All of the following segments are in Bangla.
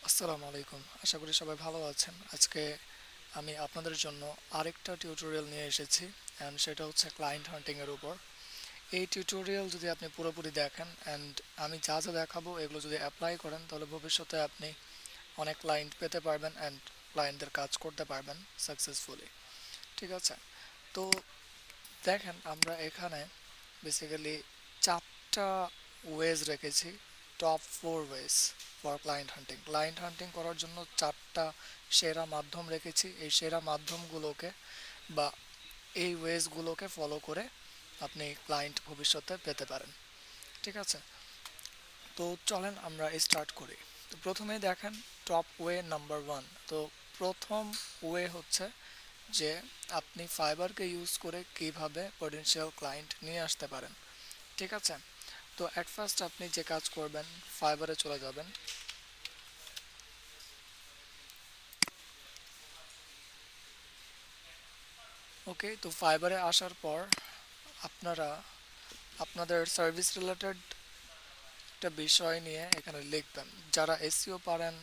আসসালামু আলাইকুম। আশা করি সবাই ভালো আছেন। আজকে আমি আপনাদের জন্য আরেকটা টিউটোরিয়াল নিয়ে এসেছি অ্যান্ড সেটা হচ্ছে ক্লায়েন্ট হান্টিং এর উপর। এই টিউটোরিয়াল যদি আপনি পুরোপুরি দেখেন অ্যান্ড আমি যা যা দেখাবো এগুলো যদি অ্যাপ্লাই করেন তাহলে ভবিষ্যতে আপনি অনেক ক্লায়েন্ট পেতে পারবেন অ্যান্ড ক্লায়েন্টদের কাজ করতে পারবেন সাকসেসফুলি। ঠিক আছে? তো দেখেন আমরা এখানে বেসিক্যালি চারটা ওয়েজ রেখেছি, top four ways for client hunting. Client hunting করার জন্য চারটা সেরা মাধ্যম রেখেছি। এই সেরা মাধ্যমগুলোকে বা এই ওয়েজগুলোকে ফলো করে আপনি ক্লায়েন্ট ভবিষ্যতে পেতে পারেন। ঠিক আছে? তো চলেন আমরা স্টার্ট করি। তো প্রথমেই দেখেন টপ ওয়ে নাম্বার ওয়ান। তো প্রথম ওয়ে হচ্ছে যে আপনি ফাইবারকে ইউজ করে কিভাবে পটেনশিয়াল ক্লায়েন্ট নিয়ে আসতে পারেন। ঠিক আছে? তো অ্যাট ফার্স্ট আপনি যে কাজ করবেন, ফাইবারে চলে যাবেন। ওকে, তো ফাইবারে আসার পর আপনারা আপনাদের সার্ভিস রিলেটেড একটা বিষয় নিয়ে এখানে লিখবেন। যারা এসইও পারেন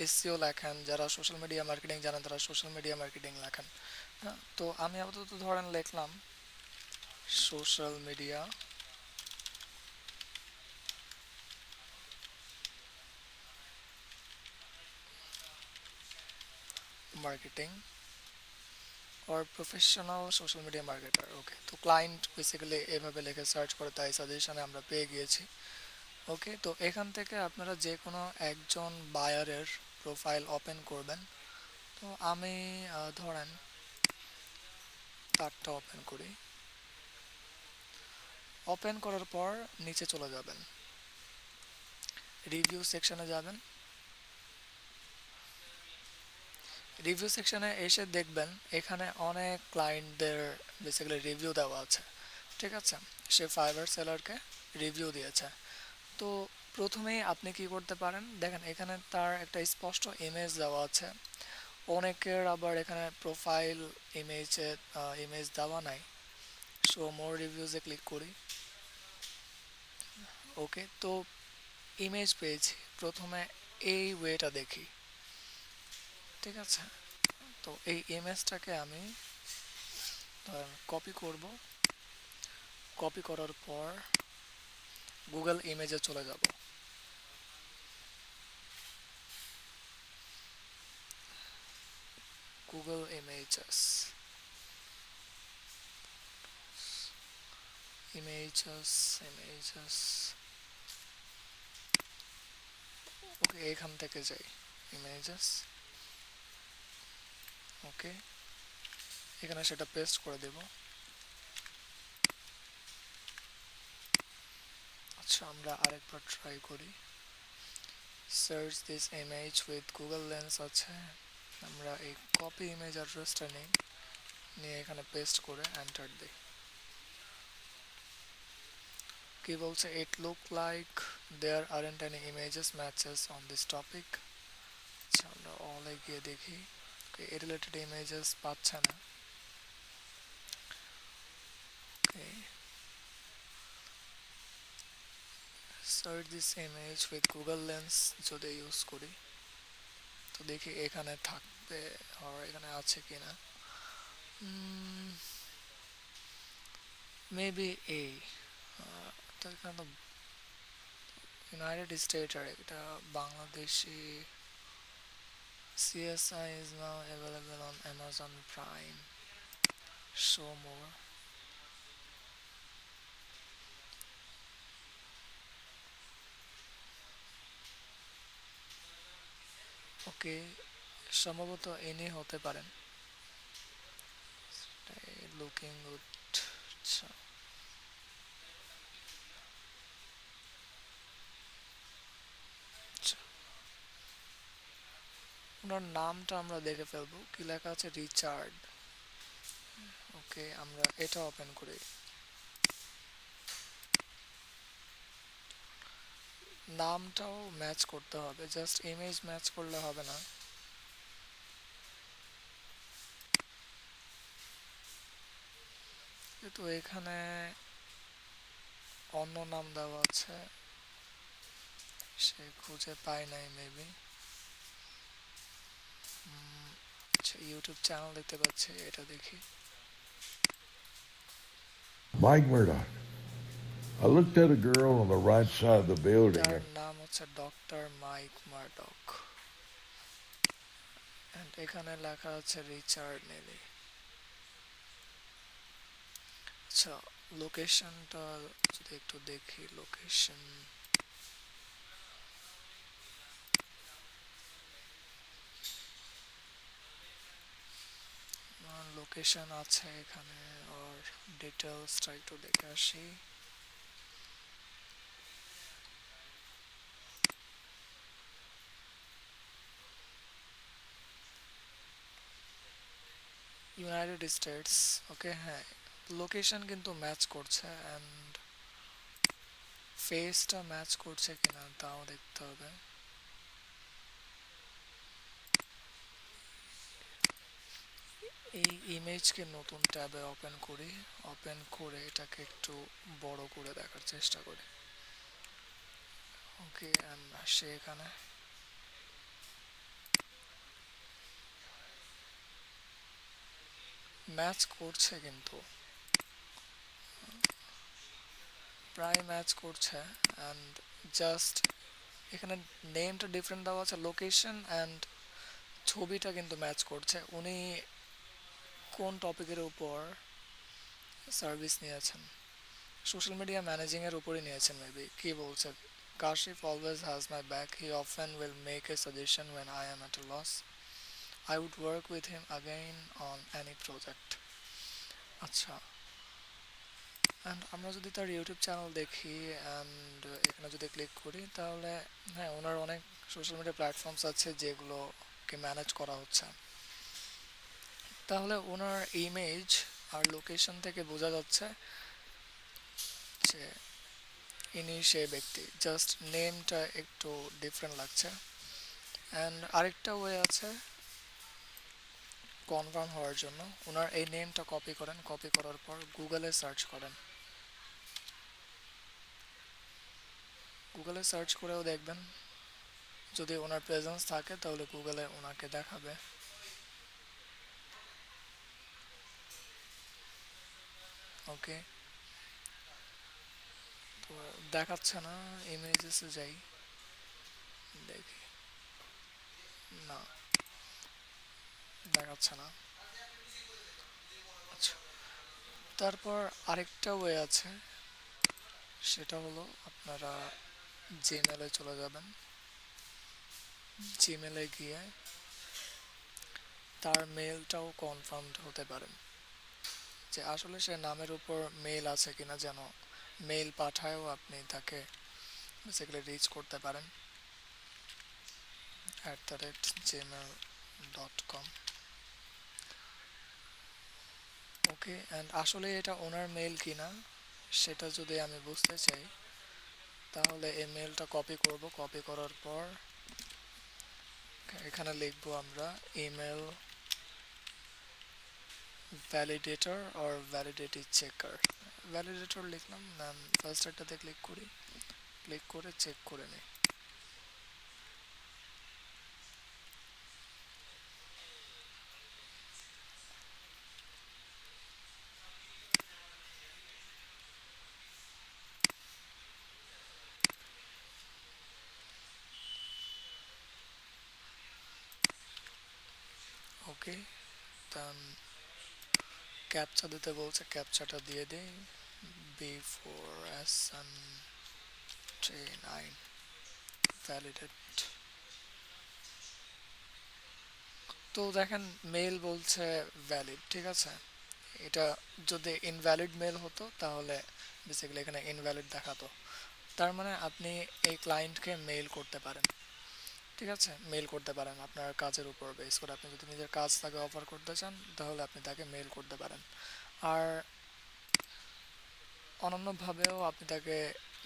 এসইও লেখেন, যারা সোশ্যাল মিডিয়া মার্কেটিং জানেন তারা সোশ্যাল মিডিয়া মার্কেটিং লেখেন। হ্যাঁ, তো আমি আপাতত ধরেন লিখলাম social media marketing or professional social media marketer. Okay, তো ক্লায়েন্ট বেসিক্যালি এভাবে লিখে সার্চ করে তাই সাজেশনে আমরা পেয়ে গিয়েছি। ওকে, তো এখান থেকে আপনারা যে কোনো একজন বায়ারের প্রোফাইল ওপেন করবেন। তো আমি ধরেন তারটা ওপেন করি। ওপেন করার পর নিচে চলে যাবেন, রিভিউ সেকশনে যাবেন। রিভিউ সেকশনে এসে দেখবেন এখানে অনেক ক্লায়েন্টদের বেসিক্যালি রিভিউ দেওয়া আছে। ঠিক আছে? সে ফাইবার সেলারকে রিভিউ দিয়েছে। তো প্রথমেই আপনি কি করতে পারেন, দেখেন এখানে তার একটা স্পষ্ট ইমেজ দেওয়া আছে। অনেকের আবার এখানে প্রোফাইল ইমেজে ইমেজ দেওয়া নাই। শো মোর রিভিউজে ক্লিক করি। ওকে, তো ইমেজ পেয়েছি। প্রথমে এই ওয়েটা দেখি। ঠিক আছে? তো এই ইমেজটাকে আমি কপি করব। কপি করার পর গুগল ইমেজে চলে যাব। Google images, images, images. Okay, এখান থেকে যাই ইমেজেস। ওকে, এখানে সেটা পেস্ট করে দেব। আচ্ছা, আমরা আরেকবার ট্রাই করি। Search this image with Google lens আছে। আমরা এই কপি ইমেজ অ্যাড্রেসটা নিই, নিয়ে এখানে পেস্ট করে এন্টার দিই। কি বলছে, it look like there aren't any images matches on this topic. আচ্ছা, আমরা অলে গিয়ে দেখি। এই রিলেটেড ইমেজেস পাচ্ছে না। Okay, search this image with Google Lens যদি ইউজ করি তো দেখি এখানে থাকবে আর এখানে আছে কিনা। মেবি এই তো এখানে তো ইউনাইটেড স্টেট আর এটা Bangladeshi. CSI is now available on Amazon Prime. Show more. ওকে, সম্ভবত ইনি হতে পারেন। Looking good. আচ্ছা, আচ্ছা, ওনার নামটা আমরা দেখে ফেলবো। কি লেখা আছে, রিচার্ড। ওকে, আমরা এটা ওপেন করি। নামটাও ম্যাচ করতে হবে, জাস্ট ইমেজ ম্যাচ করলে হবে না। কিন্তু এখানে অন্য নাম দেওয়া আছে, সে খুঁজে পায় নাই মেবি। ইউটিউব চ্যানেল দেখতে পাচ্ছি, এটা দেখি। Mike Murdoch. I looked at a girl on the right side of the building তার and নাম হচ্ছে ডক্টর মাইক মারডক, এন্ড এখানে লেখা আছে রিচার্ড নেলি। আচ্ছা, লোকেশনটা যদি একটু দেখি, লোকেশন লোকেশন আছে এখানে, আর ডিটেলসটা একটু দেখে আসি। ইউনাইটেড স্টেটস, ওকে, হ্যাঁ, লোকেশন কিন্তু ম্যাচ করছে, অ্যান্ড ফেসটা ম্যাচ করছে কিনা তাও দেখতে হবে। এই ইমেজকে নতুন ট্যাবে ওপেন করি, ওপেন করে এটাকে একটু বড় করে দেখার চেষ্টা করি। ওকে, অ্যান্ড সে এখানে ম্যাচ করছে, কিন্তু প্রায় ম্যাচ করছে, অ্যান্ড জাস্ট এখানে নেমটা ডিফারেন্ট দেওয়া আছে, লোকেশন অ্যান্ড ছবিটা কিন্তু ম্যাচ করছে। উনি কোন টপিকের উপর সার্ভিস নিয়েছেন? সোশ্যাল মিডিয়া ম্যানেজিংয়ের উপরই নিয়েছেন মেবি। কি বলছে? Kashif always has my back, he often will make a suggestion when I am at a loss, I would work with him again on any project. আচ্ছা, অ্যান্ড আমরা যদি তার ইউটিউব চ্যানেল দেখি অ্যান্ড এখানে যদি ক্লিক করি, তাহলে হ্যাঁ, ওনার অনেক সোশ্যাল মিডিয়া প্ল্যাটফর্মস আছে যেগুলোকে ম্যানেজ করা হচ্ছে। তাহলে ওনার ইমেজ আর লোকেশন থেকে বোঝা যাচ্ছে যে ইনি সে ব্যক্তি, জাস্ট নেমটা একটু ডিফারেন্ট লাগছে। অ্যান্ড আরেকটা ওয়ে আছে কনফার্ম হওয়ার জন্য, ওনার এই নেমটা কপি করেন, কপি করার পর গুগলে সার্চ করেন। গুগলে সার্চ করেও দেখবেন, যদি ওনার প্রেজেন্স থাকে তাহলে গুগলে ওনাকে দেখাবে। ওকে, তো দেখাচ্ছে না, ইমেজেসে যাই, দেখি, না, দেখাচ্ছে না। আচ্ছা, তারপর আরেকটা ওয়ে আছে, সেটা হলো আপনারা জিমেলে চলে যাবেন। জিমেলে গিয়ে তার মেলটাও কনফার্মড হতে পারেন যে আসলে সে নামের উপর মেল আছে কিনা, যেন মেল পাঠায়ও আপনি তাকে বেসিক্যালি রিচ করতে পারেন @gmail.com। ওকে, অ্যান্ড আসলে এটা ওনার মেল কিনা সেটা যদি আমি বুঝতে চাই, তাহলে এই মেলটা কপি করব, কপি করার পর এখানে লিখবো আমরা email validator or validity checker. Validator লিখলাম, দেন ফার্স্টারটাতে ক্লিক করি, ক্লিক করে চেক করে নিই। ওকে, দেন ক্যাপচা দিতে বলছে, ক্যাপচাটা দিয়ে দিই, B4SN39 ভ্যালিডেট। তো দেখেন মেল বলছে ভ্যালিড, ঠিক আছে। এটা যদি ইনভ্যালিড মেল হতো তাহলে বেসিক্যালি এখানে ইনভ্যালিড দেখাতো। তার মানে আপনি এই ক্লায়েন্টকে মেল করতে পারেন, ঠিক আছে, মেল করতে পারেন আপনার কাজের উপর বেস করে। আপনি যদি নিজের কাজ তাকে অফার করতে চান তাহলে আপনি তাকে মেল করতে পারেন। আর অনন্যভাবেও আপনি তাকে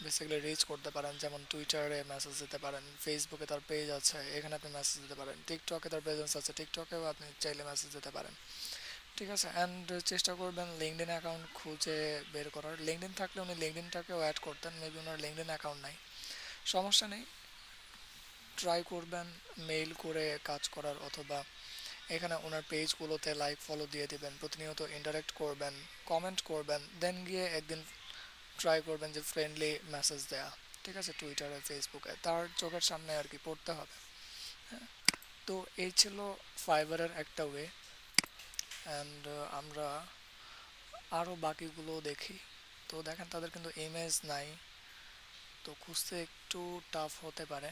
বেসিক্যালি রিচ করতে পারেন, যেমন টুইটারে মেসেজ দিতে পারেন, ফেসবুকে তার পেজ আছে, এখানে আপনি মেসেজ দিতে পারেন, টিকটকে তার প্রেজেন্স আছে, টিকটকেও আপনি চাইলে মেসেজ দিতে পারেন, ঠিক আছে। অ্যান্ড চেষ্টা করবেন লিঙ্কডিন অ্যাকাউন্ট খুঁজে বের করার। লিঙ্কডিন থাকলে উনি লিঙ্কডিনটাকেও অ্যাড করতেন, মেবি ওনার লিঙ্কডিন অ্যাকাউন্ট নাই, সমস্যা নেই, ট্রাই করবেন মেইল করে কাজ করার, অথবা এখানে ওনার পেজগুলোতে লাইক ফলো দিয়ে দিবেন, প্রতিনিয়ত ইন্টারেক্ট করবেন, কমেন্ট করবেন, দেন গিয়ে একদিন ট্রাই করবেন যে ফ্রেন্ডলি মেসেজ দেয়া, ঠিক আছে, টুইটারে ফেসবুকে তার চোখের সামনে আর কি পড়তে হবে। হ্যাঁ, তো এই ছিল ফাইবারের একটা ওয়ে। অ্যান্ড আমরা আরও বাকিগুলো দেখি। তো দেখেন তাদের কিন্তু ইমেজ নাই, তো খুঁজতে একটু টাফ হতে পারে।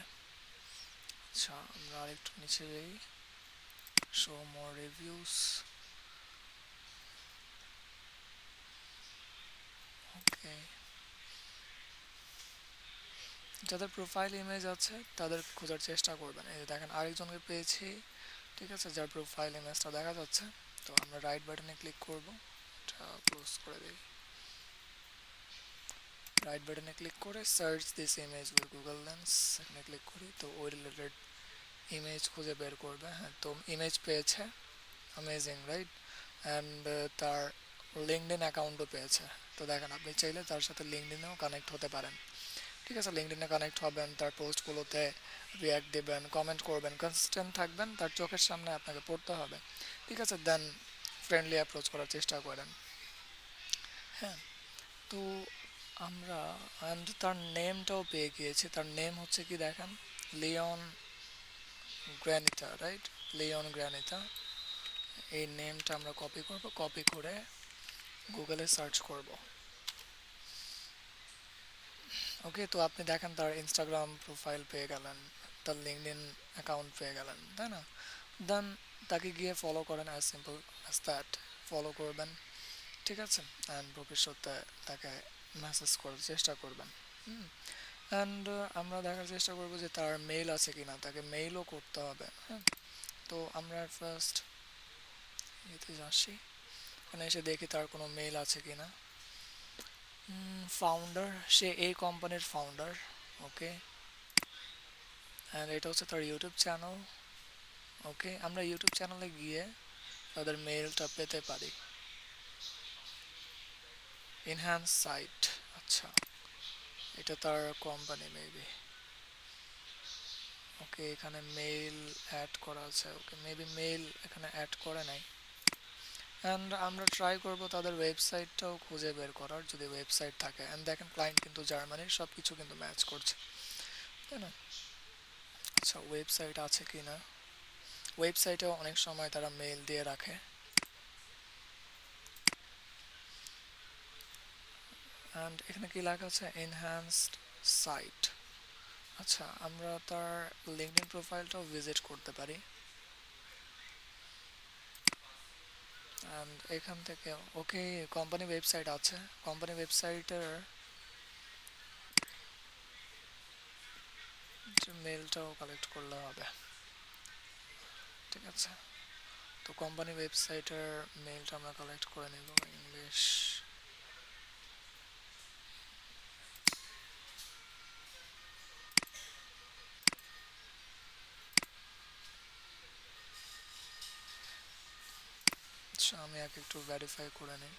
আচ্ছা, আমরা আরেকটু নিচে যাই, শো মোর রিভিউস। ওকে, যাদের প্রোফাইল ইমেজ আছে তাদের খোঁজার চেষ্টা করবেন। এই যে দেখেন আরেকজনকে পেয়েছি, ঠিক আছে, যার প্রোফাইল ইমেজটা দেখা যাচ্ছে। তো আমরা রাইট বাটনে ক্লিক করব, এটা ক্লোজ করে দিই। রাইট বাটনে ক্লিক করে search this image with Google lens এখানে ক্লিক করি, তো ওই রিলেটেড ইমেজ খুঁজে বের করবে। হ্যাঁ, তো ইমেজ পেয়েছে, অ্যামেজিং রাইট। অ্যান্ড তার লিঙ্কডইন অ্যাকাউন্টও পেয়েছে। তো দেখেন আপনি চাইলে তার সাথে লিঙ্কডইনেও কানেক্ট হতে পারেন, ঠিক আছে। লিঙ্কডইনে কানেক্ট হবেন, তার পোস্টগুলোতে রিয়াক্ট দেবেন, কমেন্ট করবেন, কনসিস্টেন্ট থাকবেন, তার চোখের সামনে আপনাকে পড়তে হবে, ঠিক আছে। দেন ফ্রেন্ডলি অ্যাপ্রোচ করার চেষ্টা করেন। হ্যাঁ, তো আমরা অ্যান্ড তার নেমটাও পেয়ে গিয়েছি। তার নেম হচ্ছে কি দেখেন, লিওন গ্র্যানিতা, রাইট, লিওন গ্র্যানিতা। এই নেমটা আমরা কপি করব, কপি করে গুগলে সার্চ করব। ওকে, তো আপনি দেখেন তার ইনস্টাগ্রাম প্রোফাইল পেয়ে গেলেন, তার লিঙ্কডইন অ্যাকাউন্ট পেয়ে গেলেন, তাই না? দেন তাকে গিয়ে ফলো করেন, as simple as that. Follow করবেন, ঠিক আছে, অ্যান্ড ভবিষ্যতে তাকে মেসেজ করার চেষ্টা করবেন। অ্যান্ড আমরা দেখার চেষ্টা করব যে তার মেইল আছে কিনা, তাকে মেইলও করতে হবে। হ্যাঁ, তো আমরা ফার্স্ট এতে আসি, এখানে এসে দেখি তার কোনো মেইল আছে কিনা। ফাউন্ডার, সে এই কোম্পানির ফাউন্ডার। ওকে, অ্যান্ড এটা হচ্ছে তার ইউটিউব চ্যানেল। ওকে, আমরা ইউটিউব চ্যানেলে গিয়ে তাদের মেইলটা পেতে পারি। এনহ্যান্স সাইট, আচ্ছা, এটা তার কোম্পানি মেবি। ওকে, এখানে মেইল অ্যাড করা আছে। ওকে, মেবি মেইল এখানে অ্যাড করে নাই। অ্যান্ড আমরা ট্রাই করব তাদের ওয়েবসাইটটাও খুঁজে বের করার, যদি ওয়েবসাইট থাকে। অ্যান্ড দেখেন ক্লায়েন্ট কিন্তু জার্মানির, সব কিছু কিন্তু ম্যাচ করছে, তাই না? আচ্ছা, ওয়েবসাইট আছে কি না, ওয়েবসাইটেও অনেক সময় তারা মেইল দিয়ে রাখে। অ্যান্ড এখানে কি লেখা আছে, এনহ্যান্সড সাইট। আচ্ছা, আমরা তার লিঙ্কডইন প্রোফাইলটাও ভিজিট করতে পারি। অ্যান্ড এখান থেকে ওকে, কোম্পানি ওয়েবসাইট আছে, কোম্পানি ওয়েবসাইটের মেলটাও কালেক্ট করলে হবে, ঠিক আছে। তো কোম্পানি ওয়েবসাইটের মেলটা আমরা কালেক্ট করে নেব, ইংলিশ। আচ্ছা, আমি একটু ভেরিফাই করে নিই।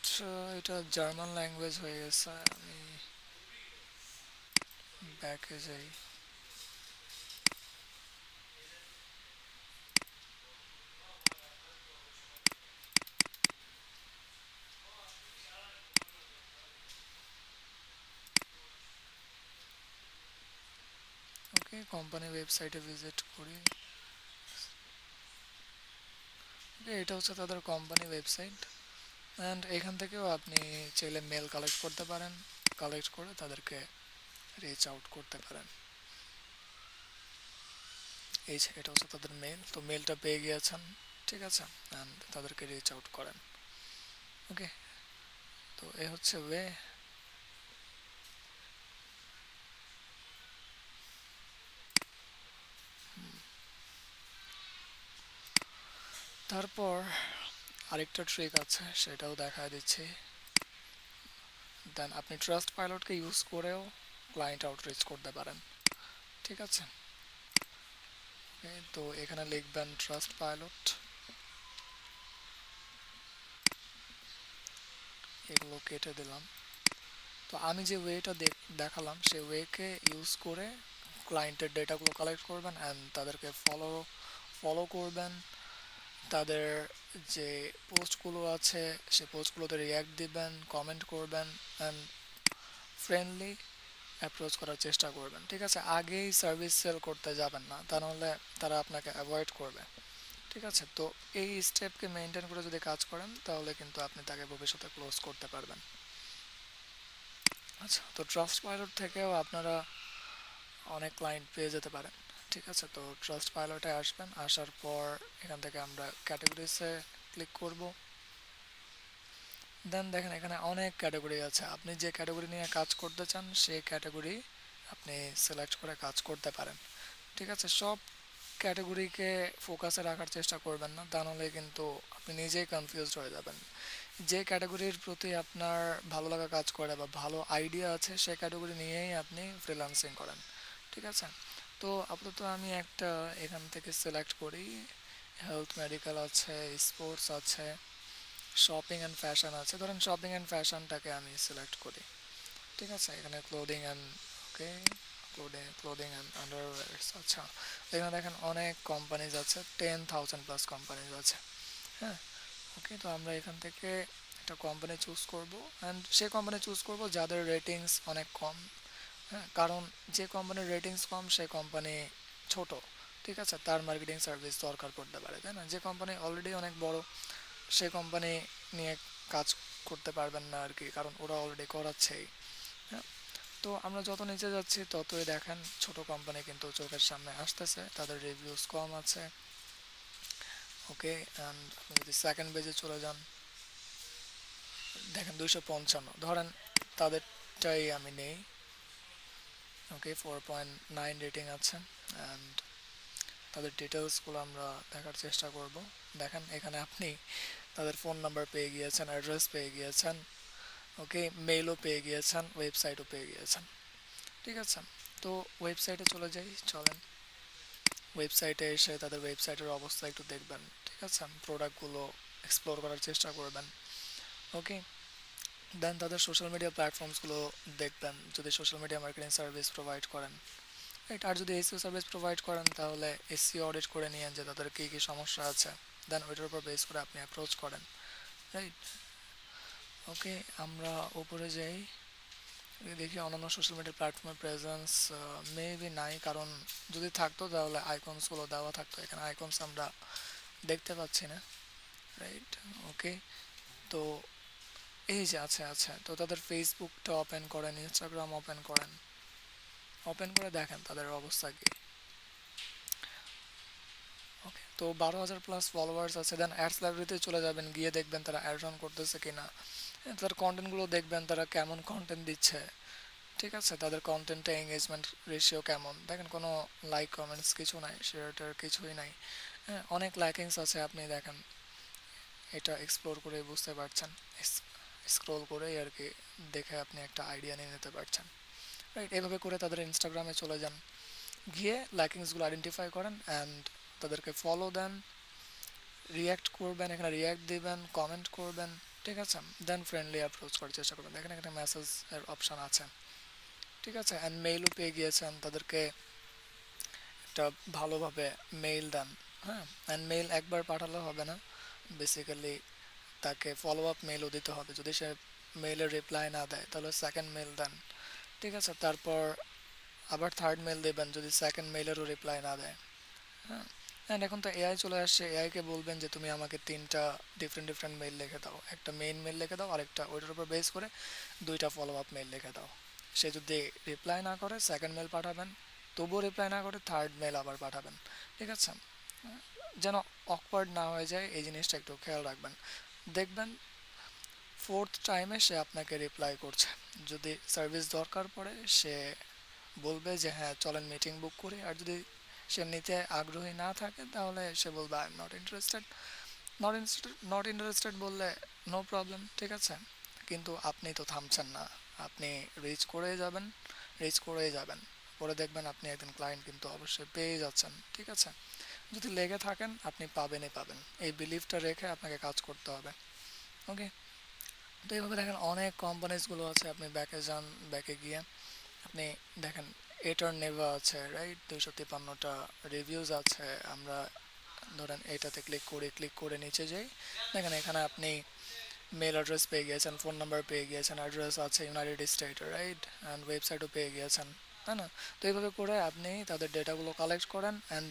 আচ্ছা, এটা জার্মান ল্যাঙ্গুয়েজ হয়ে গেছে, আমি ব্যাকে যাই। ওকে, কোম্পানি ওয়েবসাইটে ভিজিট করি। ওকে, এটা হচ্ছে তাদের কোম্পানি ওয়েবসাইট। অ্যান্ড এখান থেকেও আপনি চাইলে মেল কালেক্ট করতে পারেন, কালেক্ট করে তাদেরকে রিচ আউট করতে পারেন। এই যে এটা হচ্ছে তাদের মেল, তো মেলটা পেয়ে গিয়েছেন, ঠিক আছে, অ্যান্ড তাদেরকে রিচ আউট করেন। ওকে, তো এ হচ্ছে ওয়ে। তারপর আরেকটা ট্রিক আছে, সেটাও দেখায় দিচ্ছি। দেন আপনি ট্রাস্ট পাইলটকে ইউজ করেও ক্লায়েন্ট আউটরিচ করতে পারেন। ঠিক আছে, তো এখানে লিখবেন ট্রাস্ট পাইলট, এগুলো কেটে দিলাম। তো আমি যে ওয়েটা দেখালাম সেই ওয়েকে ইউজ করে ক্লায়েন্টের ডেটাগুলো কালেক্ট করবেন অ্যান্ড তাদেরকে ফলো করবেন। তাদের যে পোস্টগুলো আছে সেই পোস্টগুলোতে রিয়্যাক্ট দিবেন, কমেন্ট করবেন অ্যান্ড ফ্রেন্ডলি অ্যাপ্রোচ করার চেষ্টা করবেন। ঠিক আছে, আগেই সার্ভিস সেল করতে যাবেন না, তা নাহলে তারা আপনাকে অ্যাভয়েড করবে। ঠিক আছে, তো এই স্টেপকে মেনটেন করে যদি কাজ করেন তাহলে কিন্তু আপনি তাকে ভবিষ্যতে ক্লোজ করতে পারবেন। আচ্ছা, তো ট্রাস্ট পাইলট থেকেও আপনারা অনেক ক্লায়েন্ট পেয়ে যেতে পারেন। ঠিক আছে, তো ট্রাস্ট পাইলটে আসবেন, আসার পর এখান থেকে আমরা ক্যাটাগরিসে ক্লিক করব। দেন দেখেন এখানে অনেক ক্যাটাগরি আছে, আপনি যে ক্যাটাগরি নিয়ে কাজ করতে চান সেই ক্যাটাগরি আপনি সিলেক্ট করে কাজ করতে পারেন। ঠিক আছে, সব ক্যাটাগরিকে ফোকাসে রাখার চেষ্টা করবেন না, তা নাহলে কিন্তু আপনি নিজেই কনফিউজড হয়ে যাবেন। যে ক্যাটাগরির প্রতি আপনার ভালো লাগা কাজ করে বা ভালো আইডিয়া আছে সেই ক্যাটাগরি নিয়েই আপনি ফ্রিল্যান্সিং করেন। ঠিক আছে, তো আপাতত আমি একটা এখান থেকে সিলেক্ট করি। হেলথ মেডিকেল আছে, স্পোর্টস আছে, শপিং অ্যান্ড ফ্যাশন আছে। ধরেন শপিং অ্যান্ড ফ্যাশনটাকে আমি সিলেক্ট করি। ঠিক আছে, এখানে clothing and okay clothing and underwears. আচ্ছা, এখানে দেখেন অনেক কোম্পানিজ আছে, 10,000 প্লাস কোম্পানিজ আছে। হ্যাঁ, ওকে, তো আমরা এখান থেকে একটা কোম্পানি চুজ করব অ্যান্ড সে কোম্পানি চুজ করব যাদের রেটিংস অনেক কম। হ্যাঁ, কারণ যে কোম্পানির রেটিংস কম সেই কোম্পানি ছোট। ঠিক আছে, তার মার্কেটিং সার্ভিস দরকার পড়তে পারে, তাই না? যে কোম্পানি অলরেডি অনেক বড় সেই কোম্পানি নিয়ে কাজ করতে পারবেন না আর কি, কারণ ওরা অলরেডি করাচ্ছেই। হ্যাঁ, তো আমরা যত নিচে যাচ্ছি ততই দেখেন ছোট কোম্পানি কিন্তু চোখের সামনে আসতেছে, তাদের রিভিউস কম আছে। ওকে, অ্যান্ড আপনি যদি সেকেন্ড পেজে চলে যান দেখেন 255, ধরেন তাদেরটাই আমি নেই। ওকে, 4.9 রেটিং আছে অ্যান্ড তাদের ডিটেলসগুলো আমরা দেখার চেষ্টা করব। দেখেন এখানে আপনি তাদের ফোন নাম্বার পেয়ে গিয়েছেন, অ্যাড্রেস পেয়ে গিয়েছেন, ওকে, মেইলও পেয়ে গিয়েছেন, ওয়েবসাইটও পেয়ে গিয়েছেন। ঠিক আছে, তো ওয়েবসাইটে চলে যাই, চলেন। ওয়েবসাইটে এসে তাদের ওয়েবসাইটের অবস্থা একটু দেখবেন। ঠিক আছে, প্রোডাক্টগুলো এক্সপ্লোর করার চেষ্টা করবেন। ওকে, দেন তাদের সোশ্যাল মিডিয়া প্ল্যাটফর্মসগুলো দেখবেন, যদি social media marketing service provide করেন। রাইট, আর যদি এসইও সার্ভিস প্রোভাইড করেন তাহলে এসইও অডিট করে নিয়েন যে তাদের কী কী সমস্যা আছে, দেন ওইটার উপর বেস করে আপনি অ্যাপ্রোচ করেন। রাইট, ওকে, আমরা উপরে যাই, দেখি অন্যান্য সোশ্যাল মিডিয়া প্ল্যাটফর্মের প্রেজেন্স মেবি নাই, কারণ যদি থাকতো তাহলে আইকনসগুলো দেওয়া থাকতো, এখানে আইকনস আমরা দেখতে পাচ্ছি না। রাইট, ওকে, তো এই যে আছে আছে, তো তাদের ফেসবুকটা ওপেন করেন, ইনস্টাগ্রাম ওপেন করেন, ওপেন করে দেখেন তাদের অবস্থা কী। ওকে, তো 12,000 প্লাস ফলোয়ার্স আছে। দেন অ্যাডস লাইব্রেরিতে চলে যাবেন, গিয়ে দেখবেন তারা অ্যাড রান করতেছে কিনা, তাদের কন্টেন্টগুলো দেখবেন তারা কেমন কন্টেন্ট দিচ্ছে। ঠিক আছে, তাদের কন্টেন্টে এঙ্গেজমেন্ট রেশিও কেমন, দেখেন কোনো লাইক কমেন্টস কিছু নাই, শেয়ারটার কিছুই নাই। হ্যাঁ, অনেক লাইকিংস আছে, আপনি দেখেন এটা এক্সপ্লোর করে বুঝতে পারছেন, স্ক্রোল করেই আর কি দেখে আপনি একটা আইডিয়া নিয়ে নিতে পারছেন। রাইট, এভাবে করে তাদের ইনস্টাগ্রামে চলে যান, গিয়ে লাইকিংসগুলো আইডেন্টিফাই করেন অ্যান্ড তাদেরকে ফলো দেন, রিয়্যাক্ট করবেন, এখানে রিয়্যাক্ট দিবেন, কমেন্ট করবেন। ঠিক আছে, দেন ফ্রেন্ডলি অ্যাপ্রোচ করার চেষ্টা করবেন, দেখেন এখানে মেসেজের অপশান আছে। ঠিক আছে, অ্যান্ড মেইলও পেয়ে গিয়েছেন, তাদেরকে একটা ভালোভাবে মেইল দেন। হ্যাঁ, অ্যান্ড মেইল একবার পাঠালে হবে না, বেসিক্যালি তাকে ফলো আপ মেইলও দিতে হবে, যদি সে মেইলের রিপ্লাই না দেয় তাহলে সেকেন্ড মেইল দেন। ঠিক আছে, তারপর আবার থার্ড মেইল দেবেন যদি সেকেন্ড মেইলেরও রিপ্লাই না দেয়। হ্যাঁ, অ্যান্ড এখন তো এআই চলে আসছে, এআইকে বলবেন যে তুমি আমাকে তিনটা ডিফারেন্ট ডিফারেন্ট মেইল লিখে দাও, একটা মেইন মেইল লিখে দাও, আরেকটা ওইটার উপর বেস করে দুইটা ফলো আপ মেইল লিখে দাও। সে যদি রিপ্লাই না করে সেকেন্ড মেইল পাঠাবেন, তবুও রিপ্লাই না করে থার্ড মেইল আবার পাঠাবেন। ঠিক আছে, যেন অকওয়ার্ড না হয়ে যায় এই জিনিসটা একটু খেয়াল রাখবেন। দেখবেন ফোর্থ টাইমে সে আপনাকে রিপ্লাই করছে, যদি সার্ভিস দরকার পড়ে সে বলবে যে হ্যাঁ চলেন মিটিং বুক করি, আর যদি সে নিতে আগ্রহী না থাকে তাহলে সে বলবে I am not interested, not interested বললে নো প্রবলেম, ঠিক আছে, কিন্তু আপনি তো থামছেন না, আপনি রিচ করেই যাবেন, পরে দেখবেন আপনি একদিন ক্লায়েন্ট কিন্তু অবশ্যই পেয়ে যাচ্ছেন, ঠিক আছে। যদি লেগে থাকেন আপনি পাবেনই পাবেন, এই বিলিভটা রেখে আপনাকে কাজ করতে হবে। ওকে, তো এইভাবে দেখেন অনেক কোম্পানিজগুলো আছে, আপনি ব্যাকে যান, ব্যাকে গিয়ে আপনি দেখেন এটার নেভা আছে, রাইট, 253টা রিভিউজ আছে। আমরা ধরেন এটাতে ক্লিক করে নিচে যাই, দেখেন এখানে আপনি মেল অ্যাড্রেস পেয়ে গিয়েছেন, ফোন নাম্বার পেয়ে গিয়েছেন, অ্যাড্রেস আছে ইউনাইটেড স্টেট, রাইট, অ্যান্ড ওয়েবসাইটও পেয়ে গিয়েছেন, তাই না? তো এইভাবে করে আপনি তাদের ডেটাগুলো কালেক্ট করেন অ্যান্ড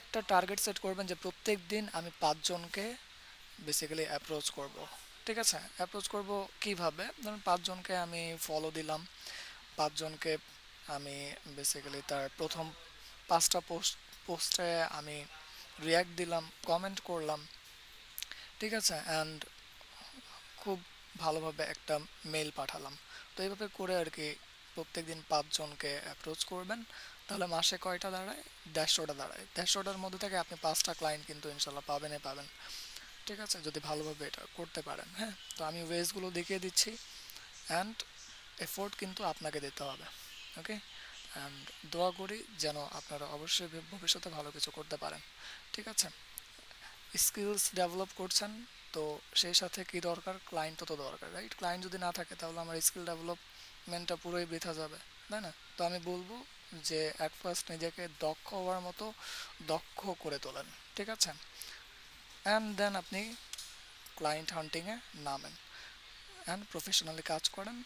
একটা টার্গেট সেট করবেন যে প্রত্যেক দিন আমি 5 জনকে বেসিক্যালি অ্যাপ্রোচ করব, ঠিক আছে। অ্যাপ্রোচ করব কিভাবে, ধরুন 5 জনকে আমি ফলো দিলাম, 5 জনকে আমি বেসিক্যালি তার প্রথম 5টা পোস্টে আমি রিয়াক্ট দিলাম, কমেন্ট করলাম, ঠিক আছে, অ্যান্ড খুব ভালোভাবে একটা মেল পাঠালাম। তো এইভাবে করে আর কি প্রত্যেক দিন 5 জনকে অ্যাপ্রোচ করবেন, তাহলে মাসে কয়টা দাঁড়ায়, 150টা দাঁড়ায়, 150টার মধ্যে থেকে আপনি 5টা ক্লায়েন্ট কিন্তু ইনশাল্লাহ পাবেনই পাবেন, ঠিক আছে, যদি ভালোভাবে এটা করতে পারেন। হ্যাঁ, তো আমি ওয়েজগুলো দেখিয়ে দিচ্ছি, অ্যান্ড এফোর্ট কিন্তু আপনাকে দিতে হবে। ওকে, অ্যান্ড দোয়া করি যেন আপনারা অবশ্যই ভবিষ্যতে ভালো কিছু করতে পারেন, ঠিক আছে। স্কিলস ডেভেলপ করছেন, তো সেই সাথে কি দরকার, ক্লায়েন্টও তো দরকার, রাইট। ক্লায়েন্ট যদি না থাকে তাহলে আমার স্কিল ডেভেলপমেন্টটা পুরোই বৃথা যাবে, তাই না? তো আমি বলবো যে অ্যাট ফার্স্ট নিজেকে দক্ষ হওয়ার মতো দক্ষ করে তোলেন, ঠিক আছে, অ্যান্ড দেন আপনি ক্লায়েন্ট হান্টিংয়ে নামেন অ্যান্ড প্রফেশনালি কাজ করেন,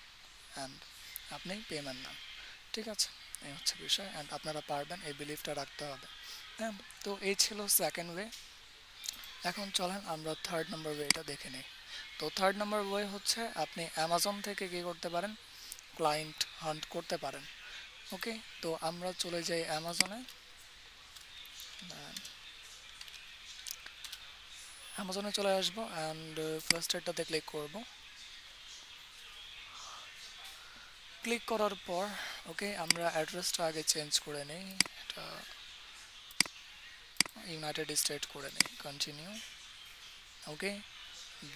অ্যান্ড আপনি পেমেন্ট নেন, ঠিক আছে। এই হচ্ছে বিষয়, অ্যান্ড আপনারা পারবেন, এই বিলিফটা রাখতে হবে। হ্যাঁ, তো এই ছিল সেকেন্ড ওয়ে। এখন চলেন আমরা থার্ড নাম্বার ওয়েটা দেখে নিই। তো থার্ড নাম্বার ওয়ে হচ্ছে আপনি অ্যামাজন থেকে কী করতে পারেন, ক্লায়েন্ট হান্ট করতে পারেন। ওকে, তো আমরা চলে যাই অ্যামাজনে, অ্যামাজনে চলে আসবো অ্যান্ড ফার্স্ট এটাতে ক্লিক করব। ক্লিক করার পর ওকে, আমরা অ্যাড্রেসটা আগে চেঞ্জ করে নিই, এটা ইউনাইটেড স্টেট করে নিই, কন্টিনিউ। ওকে,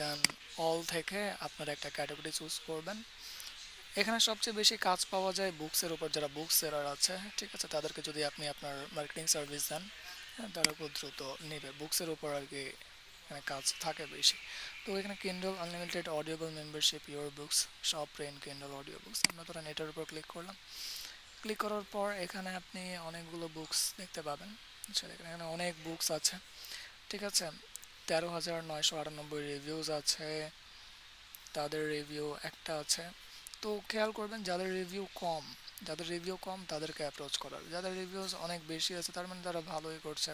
দেন অল থেকে আপনারা একটা ক্যাটাগরি চুজ করবেন। এখানে সবচেয়ে বেশি কাজ পাওয়া যায় বুকসের উপর, যারা বুক সেলার আছে, ঠিক আছে, তাদেরকে যদি আপনি আপনার মার্কেটিং সার্ভিস দেন, হ্যাঁ, তারা খুব দ্রুত নেবে, বুকসের উপর আর কি এখানে কাজ থাকে বেশি। তো এখানে Kindle Unlimited Audible membership, your books, shop print Kindle audio books, আমরা ধরেন এটার উপর ক্লিক করলাম। ক্লিক করার পর এখানে আপনি অনেকগুলো বুকস দেখতে পাবেন, আচ্ছা দেখেন এখানে অনেক বুকস আছে, ঠিক আছে, 13,998 রিভিউজ আছে, তাদের রিভিউ একটা আছে। তো খেয়াল করবেন যাদের রিভিউ কম তাদেরকে অ্যাপ্রোচ করার, যাদের রিভিউজ অনেক বেশি আছে তার মানে তারা ভালোই করছে,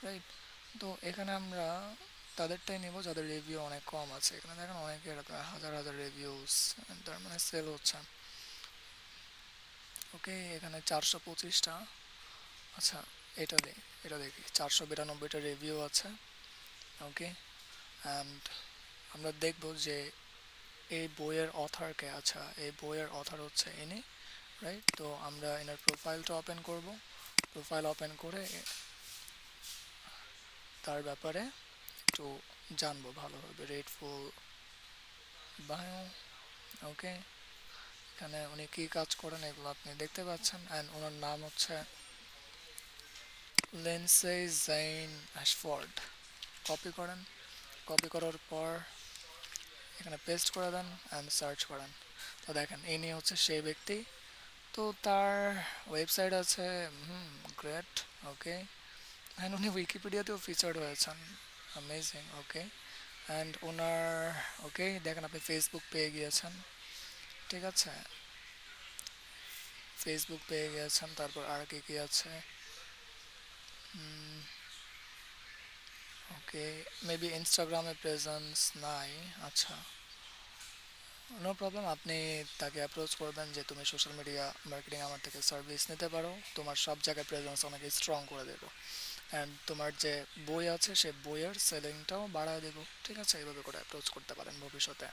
রাইট। তো এখানে আমরা তাদেরটাই নেব যাদের রিভিউ অনেক কম আছে। এখানে দেখেন অনেকে এরকম হাজার হাজার রিভিউস, তার মানে সেল হচ্ছে। ওকে, এখানে 425টা, আচ্ছা এটা দেখি 492টা রিভিউ আছে। ওকে, অ্যান্ড আমরা দেখব যে এই বইয়ের অথারকে, আচ্ছা এই বইয়ের অথার হচ্ছে ইনি, রাইট। তো আমরা এনার প্রোফাইলটা ওপেন করব, প্রোফাইল ওপেন করে তার ব্যাপারে একটু জানবো ভালোভাবে, রেটফুল বায়ো। ওকে, এখানে উনি কী কাজ করেন এগুলো আপনি দেখতে পাচ্ছেন, অ্যান্ড ওনার নাম হচ্ছে লিন্ডসে জেইন অ্যাশফোর্ড। কপি করেন, কপি করার পর এখানে পেস্ট করে দেন অ্যান্ড সার্চ করেন। তো দেখেন ইনি হচ্ছে সেই ব্যক্তি। তো তার ওয়েবসাইট আছে, গ্রেট। ওকে, অ্যান্ড উনি উইকিপিডিয়াতেও ফিচার্ড হয়েছেন, অ্যামেজিং। ওকে, অ্যান্ড ওনার, ওকে দেখেন আপনি ফেসবুক পেয়ে গিয়েছেন, ঠিক আছে, ফেসবুক পেয়ে গিয়েছেন, তারপর আর কি কি আছে, ওকে, মেবি ইনস্টাগ্রামে প্রেজেন্স নাই, আচ্ছা নো প্রবলেম, আপনি তাকে অ্যাপ্রোচ করবেন যে তুমি সোশ্যাল মিডিয়া মার্কেটিং আমার থেকে সার্ভিস নিতে পারো, তোমার সব জায়গায় প্রেজেন্স অনেক স্ট্রং করে দেবো, অ্যান্ড তোমার যে বই আছে সে বইয়ের সেলিংটাও বাড়ায় দেবো, ঠিক আছে। এইভাবে করে অ্যাপ্রোচ করতে পারেন ভবিষ্যতে।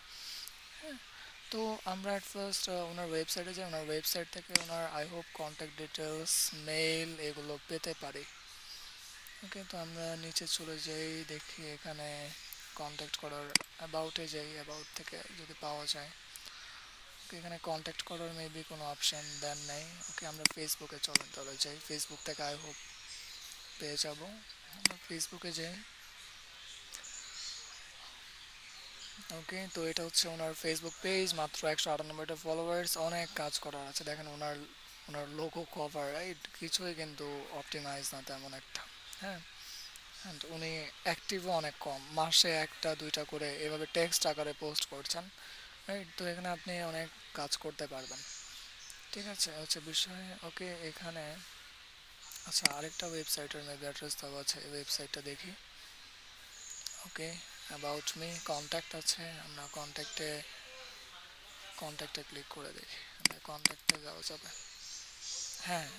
হ্যাঁ, তো আমরা অ্যাট ফার্স্ট ওনার ওয়েবসাইটে যাই, ওনার ওয়েবসাইট থেকে ওনার I hope contact details, mail এগুলো পেতে পারি। ওকে, তো আমরা নিচে চলে যাই, দেখি এখানে কন্ট্যাক্ট করার অ্যাবাউটে যাই, অ্যাবাউট থেকে যদি পাওয়া যায়। ওকে, এখানে কন্ট্যাক্ট করার মেবি কোনো অপশান দেন নাই। ওকে, আমরা ফেসবুকে চলেন তাহলে যাই, ফেসবুক থেকে আই হোপ পেয়ে যাব। আমরা ফেসবুকে যাই। ওকে, তো এটা হচ্ছে ওনার ফেসবুক পেজ, মাত্র 198টা ফলোয়ার্স। অনেক কাজ করার আছে, দেখেন ওনার ওনার লোগো কভার রাইট, কিছুই কিন্তু অপটিমাইজ না তেমন একটা। হ্যাঁ, অ্যান্ড উনি অ্যাক্টিভও অনেক কম, মাসে একটা দুইটা করে এভাবে টেক্সট আকারে পোস্ট করছেন রাইট। তো এখানে আপনি অনেক কাজ করতে পারবেন, ঠিক আছে, হচ্ছে বিষয়। ওকে, এখানে আচ্ছা আরেকটা ওয়েবসাইটের মেবি অ্যাড্রেস দেওয়া আছে, এই ওয়েবসাইটটা দেখি। ওকে, অ্যাবাউট মি কন্ট্যাক্ট আছে, আমরা কন্ট্যাক্টে ক্লিক করে দেখি, কন্ট্যাক্টে যাওয়া যাবে। হ্যাঁ,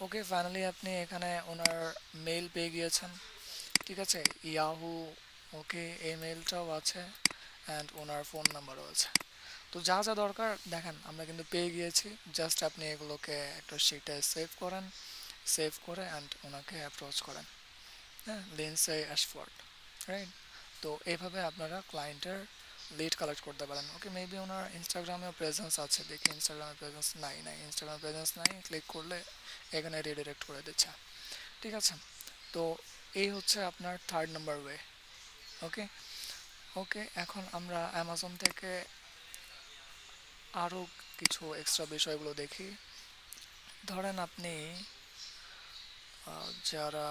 ওকে, ফাইনালি আপনি এখানে ওনার মেল পেয়ে গিয়েছেন, ঠিক আছে, ইয়াহু। ওকে, এই মেলটাও আছে অ্যান্ড ওনার ফোন নাম্বারও আছে। তো যা যা দরকার দেখেন আমরা কিন্তু পেয়ে গিয়েছি। জাস্ট আপনি এগুলোকে একটা শিটে সেভ করেন, সেভ করে অ্যান্ড ওনাকে অ্যাপ্রোচ করেন। হ্যাঁ, লিন্ডসে অ্যাশফোর্ড রাইট। তো এইভাবে আপনারা ক্লায়েন্টের লিড কালেক্ট করতে পারেন। ওকে, মেবি ওনার ইনস্টাগ্রামেও প্রেজেন্স আছে, দেখি ইনস্টাগ্রামে প্রেজেন্স নাই, ইনস্টাগ্রামে প্রেজেন্স নাই, ক্লিক করলে এখানে রিডিরেক্ট করে দিচ্ছে, ঠিক আছে। তো এই হচ্ছে আপনার থার্ড নাম্বার ওয়ে। ওকে, ওকে, এখন আমরা অ্যামাজন থেকে আরও কিছু এক্সট্রা বিষয়গুলো দেখি। ধরেন আপনি যারা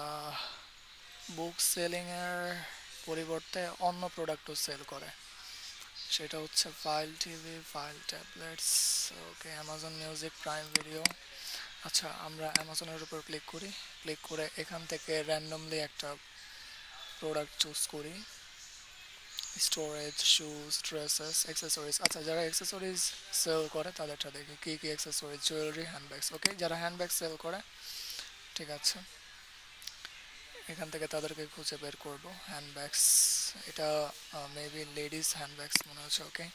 বুক সেলিংয়ের পরিবর্তে অন্য প্রোডাক্টও সেল করে, সেটা হচ্ছে ফাইল টিভি, ফাইল ট্যাবলেটস। ওকে, অ্যামাজন মিউজিক, প্রাইম ভিডিও। আচ্ছা, আমরা অ্যামাজনের উপর ক্লিক করি, ক্লিক করে এখান থেকে র্যান্ডমলি একটা প্রোডাক্ট চুজ করি, স্টোরেজ, শুজ, ড্রেসেস, অ্যাক্সেসরিজ। আচ্ছা, যারা অ্যাক্সেসরিজ সেল করে তাদেরটা দেখি কী কী অ্যাক্সেসরিজ, জুয়েলারি, হ্যান্ডব্যাগস। ওকে, যারা হ্যান্ডব্যাগ সেল করে, ঠিক আছে, এখান থেকে তাদেরকে খুঁজে বের করব। হ্যান্ডব্যাগস, এটা মেবি লেডিস হ্যান্ডব্যাগস মনে হচ্ছে। ওকে,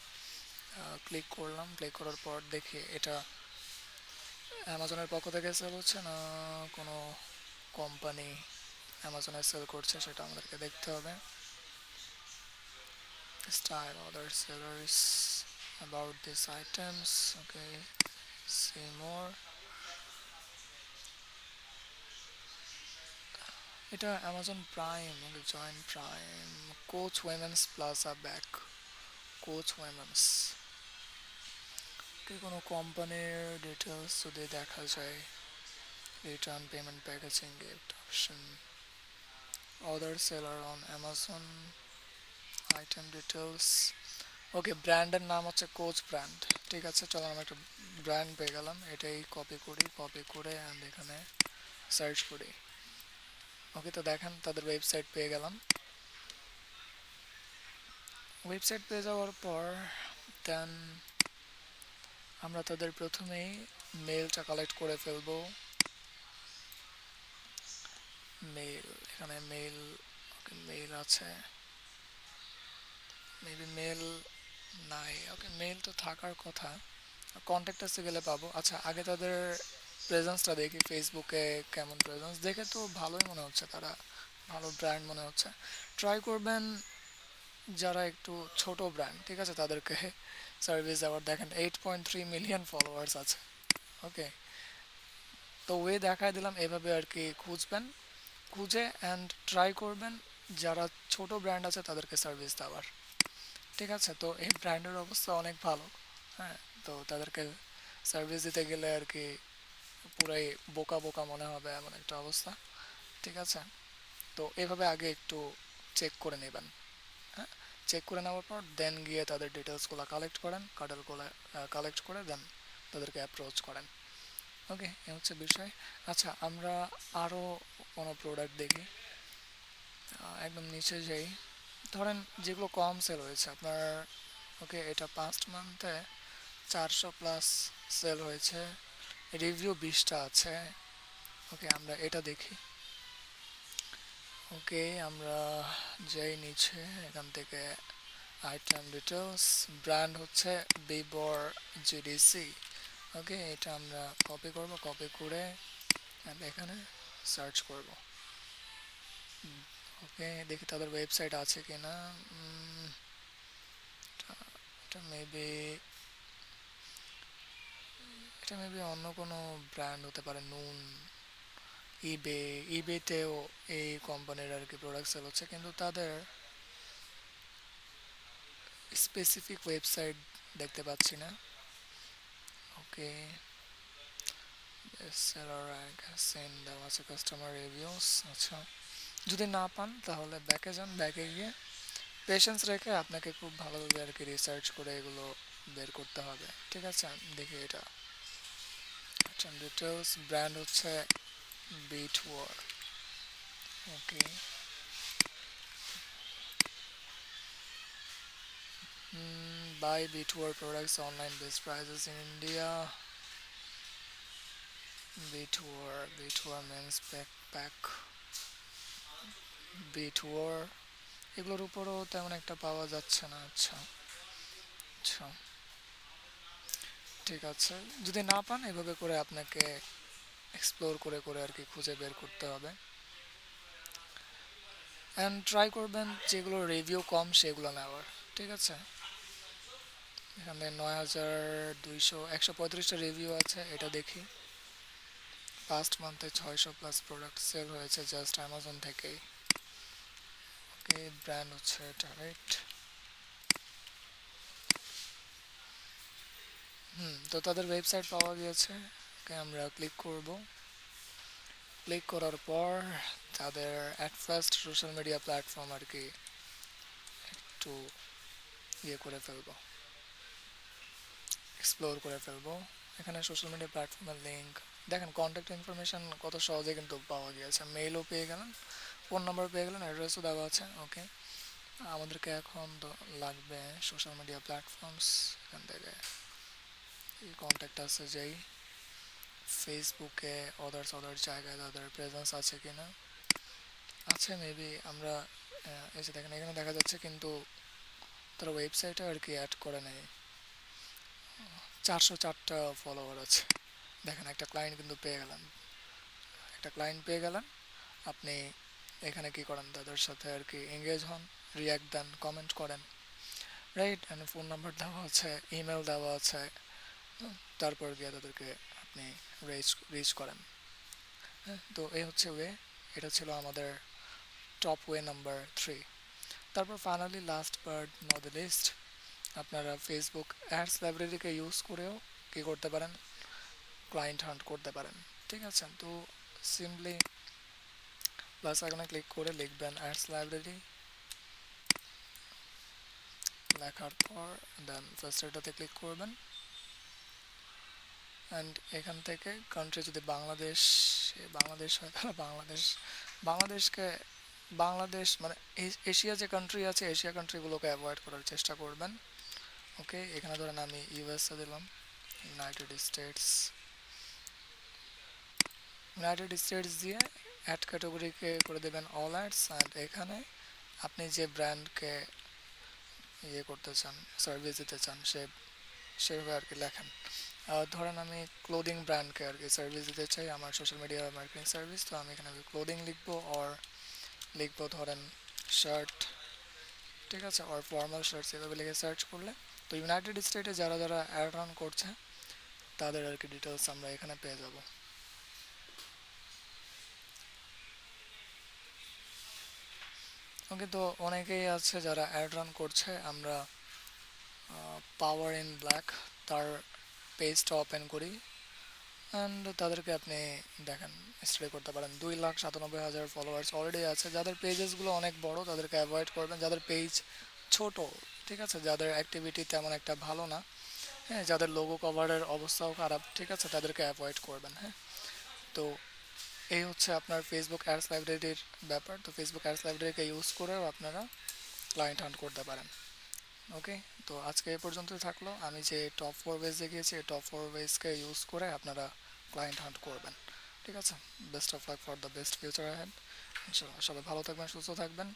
ক্লিক করলাম, ক্লিক করার পর দেখি এটা অ্যামাজনের পক্ষ থেকে সেল হচ্ছে না কোনো কোম্পানি অ্যামাজনে সেল করছে, সেটা আমাদেরকে দেখতে হবে। Style, other sellers, about these items. Okay, see more. এটা Amazon Prime, joint Prime, Coach women's plaza bag, Coach women's. কি কোনো কোম্পানির ডিটেলস যদি দেখা যায়, return, payment, packaging, gift option, other seller on Amazon, item details. Okay, ব্র্যান্ডের নাম হচ্ছে কোচ ব্র্যান্ড, ঠিক আছে। চলো আমরা একটা ব্র্যান্ড পেয়ে গেলাম, এটাই কপি করি, কপি করে অ্যান্ড এখানে সার্চ করি। ওকে, তো দেখেন তাদের ওয়েবসাইট পেয়ে গেলাম। ওয়েবসাইট পেয়ে যাওয়ার পর দেন আমরা তাদের প্রথমেই মেলটা কালেক্ট করে ফেলবো। মেল, এখানে মেল, ওকে মেল আছে, মেবি মেল নাই। ওকে, মেল তো থাকার কথা, কন্ট্যাক্টাসে গেলে পাবো। আচ্ছা, আগে তাদের প্রেজেন্সটা দেখি, ফেসবুকে কেমন প্রেজেন্স, দেখে তো ভালোই মনে হচ্ছে, তারা ভালো ব্র্যান্ড মনে হচ্ছে। ট্রাই করবেন যারা একটু ছোট ব্র্যান্ড, ঠিক আছে, তাদেরকে সার্ভিস দেওয়ার। দেখেন 8.3 মিলিয়ন ফলোয়ার্স আছে। ওকে, তো ওয়ে দেখায় দিলাম, এভাবে আর কি খুঁজবেন, খুঁজে অ্যান্ড ট্রাই করবেন যারা ছোট ব্র্যান্ড আছে তাদেরকে সার্ভিস দেওয়ার, ঠিক আছে। তো এই ব্র্যান্ডের অবস্থা অনেক ভালো। হ্যাঁ, তো তাদেরকে সার্ভিস দিতে গেলে আর কি পুরাই বোকা বোকা মনে হবে এমন একটা অবস্থা, ঠিক আছে। তো এভাবে আগে একটু চেক করে নেবেন। হ্যাঁ, চেক করে নেওয়ার পর দেন গিয়ে তাদের ডিটেলসগুলো কালেক্ট করেন, কার্ডেলগুলো কালেক্ট করে দেন তাদেরকে অ্যাপ্রোচ করেন। ওকে, এ হচ্ছে বিষয়। আচ্ছা, আমরা আরও কোনো প্রোডাক্ট দেখি, একদম নিচে যাই। ধরেন যেগুলো কম সেল হয়েছে আপনার। ওকে, এটা 5 মান্থে 400+ সেল হয়েছে, রিভিউ 20টা আছে। ওকে, আমরা এটা দেখি। ওকে, আমরা যাই নিচে, এখান থেকে আইটেম ডিটেলস, ব্র্যান্ড হচ্ছে বিবর জিডিসি। ওকে, এটা আমরা কপি করব, কপি করে এখানে সার্চ করব। ওকে, দেখি তাদের ওয়েবসাইট আছে কি না। এটা মেবি এটা মেবি অন্য কোনো ব্র্যান্ড হতে পারে, নুন। ইবে, ইবেতেও এই কোম্পানির আর কি প্রোডাক্ট সেল হচ্ছে, কিন্তু তাদের স্পেসিফিক ওয়েবসাইট দেখতে পাচ্ছি না। ওকে, সেলার র্যাঙ্ক সেন্ড দেওয়া আছে, কাস্টমার রিভিউস। আচ্ছা, যদি না পান তাহলে ব্যাকে যান, ব্যাকে গিয়ে পেশেন্স রেখে আপনাকে খুব ভালোভাবে আর কি রিসার্চ করে এগুলো বের করতে হবে। ঠিক আছে, দেখি এটা। আচ্ছা, ডিটেলস ব্র্যান্ড হচ্ছে bit war. Okay, buy Bitwar products online, best prices in India. Bitwar men's backpack, Bitwar এগুলোর উপরও তেমন একটা পাওয়া যাচ্ছে না। আচ্ছা আচ্ছা, ঠিক আছে, যদি না পান এভাবে করে আপনাকে এক্সপ্লোর করে করে আর কি খুঁজে বের করতে হবে। অ্যান্ড ট্রাই করবেন যেগুলো রিভিউ কম সেগুলো নেওয়ার। ঠিক আছে, এখানে 9200 135টা রিভিউ আছে, এটা দেখি। পাস্ট মান্থে 600+ প্রোডাক্ট সেল হয়েছে জাস্ট অ্যামাজন থেকেই। ওকে, ব্র্যান্ড হচ্ছে এটা, রাইট? তো তাদের ওয়েবসাইট পাওয়া গিয়েছে। ওকে, আমরা ক্লিক করব। ক্লিক করার পর তাদের at first social media platform আর কি একটু ইয়ে করে ফেলবো, এক্সপ্লোর করে ফেলবো। এখানে সোশ্যাল মিডিয়া প্ল্যাটফর্মের লিঙ্ক দেখেন, কন্ট্যাক্ট ইনফরমেশন কত সহজে কিন্তু পাওয়া গিয়েছে। মেইলও পেয়ে গেলেন, ফোন নাম্বার পেয়ে গেলেন, অ্যাড্রেসও দেওয়া আছে। ওকে, আমাদেরকে এখন তো লাগবে সোশ্যাল মিডিয়া প্ল্যাটফর্মস। এখান থেকে কন্ট্যাক্ট আছে, যেই ফেসবুকে অদার জায়গায় তাদের প্রেজেন্স আছে কি না। আছে মেবি, আমরা এসে দেখেন এখানে দেখা যাচ্ছে, কিন্তু তারা ওয়েবসাইটে আর কি অ্যাড করে নেয়। 404টা ফলোয়ার আছে। দেখেন, একটা ক্লায়েন্ট কিন্তু পেয়ে গেলেন, একটা ক্লায়েন্ট পেয়ে গেলেন। আপনি এখানে কি করেন, তাদের সাথে আর কি এঙ্গেজ হন, রিয়াক্ট দেন, কমেন্ট করেন, রাইট? অ্যান্ড ফোন নাম্বার দেওয়া আছে, ইমেল দেওয়া আছে। তারপর গিয়ে তাদেরকে আপনি রিচ করেন। হ্যাঁ, তো এই হচ্ছে ওয়ে। এটা ছিল আমাদের টপ ওয়ে নাম্বার 3। তারপর finally last but not the least, আপনারা ফেসবুক অ্যাডস লাইব্রেরিকে ইউজ করেও কী করতে পারেন, ক্লায়েন্ট হান্ট করতে পারেন। ঠিক আছে, তো সিম্পলি প্লাস আইকনে ক্লিক করে লিখবেন অ্যাডস লাইব্রেরি, লেখার পর দেন ফার্স্ট এটাতে ক্লিক করবেন। অ্যান্ড এখান থেকে কান্ট্রি যদি বাংলাদেশ হয় তাহলে বাংলাদেশকে বাংলাদেশ মানে এশিয়া যে কান্ট্রি আছে, এশিয়া কান্ট্রিগুলোকে অ্যাভয়েড করার চেষ্টা করবেন। ওকে, এখানে ধরেন আমি ইউএসএ দিলাম, ইউনাইটেড স্টেটস দিয়ে অ্যাড ক্যাটাগরিকে করে দেবেন অল অ্যাডস। অ্যান্ড এখানে আপনি যে ব্র্যান্ডকে ইয়ে করতে চান, সার্ভিস দিতে চান, সেভাবে আর কি লেখেন। ধরেন আমি ক্লোদিং ব্র্যান্ডকে আর কি সার্ভিস দিতে চাই, আমার সোশ্যাল মিডিয়া মার্কেটিং সার্ভিস, তো আমি এখানে ক্লোদিং লিখবো, অর লিখবো ধরেন শার্ট। ঠিক আছে, অর ফর্মাল শার্টস, এভাবে লিখে সার্চ করলে তো ইউনাইটেড স্টেটে যারা যারা অ্যাড রান করছে তাদের আর কি ডিটেলস আমরা এখানে পেয়ে যাব। ওকে, তো অনেকেই আছে যারা অ্যাড রান করছে। আমরা পাওয়ার ইন ব্ল্যাক তার পেজটা ওপেন করি, অ্যান্ড তাদেরকে আপনি দেখেন স্টাডি করতে পারেন। 2,97,000 ফলোয়ার্স অলরেডি আছে। যাদের পেজেসগুলো অনেক বড় তাদেরকে অ্যাভয়েড করবেন, যাদের পেজ ছোট, ঠিক আছে, যাদের অ্যাক্টিভিটি তেমন একটা ভালো না, হ্যাঁ, যাদের লোগো কভারের অবস্থাও খারাপ, ঠিক আছে, তাদেরকে অ্যাভয়েড করবেন। হ্যাঁ, তো এই হচ্ছে আপনার ফেসবুক অ্যাডস লাইব্রেরির ব্যাপার। তো ফেসবুক অ্যাডস লাইব্রেরিকে ইউজ করেও আপনারা ক্লায়েন্ট হান্ট করতে পারেন। ওকে, তো আজকে এই পর্যন্তই থাকলো। আমি যে টপ 4 ওয়েজ দেখিয়েছি, এই টপ 4 ওয়েজকে ইউজ করে আপনারা ক্লায়েন্ট হান্ট করবেন। ঠিক আছে, best of luck for the best future ahead. ইনশাআল্লাহ সবাই ভালো থাকবেন, সুস্থ থাকবেন।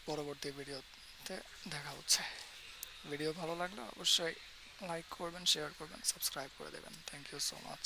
পরবর্তী ভিডিওতে দেখা হচ্ছে। ভিডিও ভালো লাগলে অবশ্যই লাইক করবেন, শেয়ার করবেন, সাবস্ক্রাইব করে দেবেন। Thank you so much.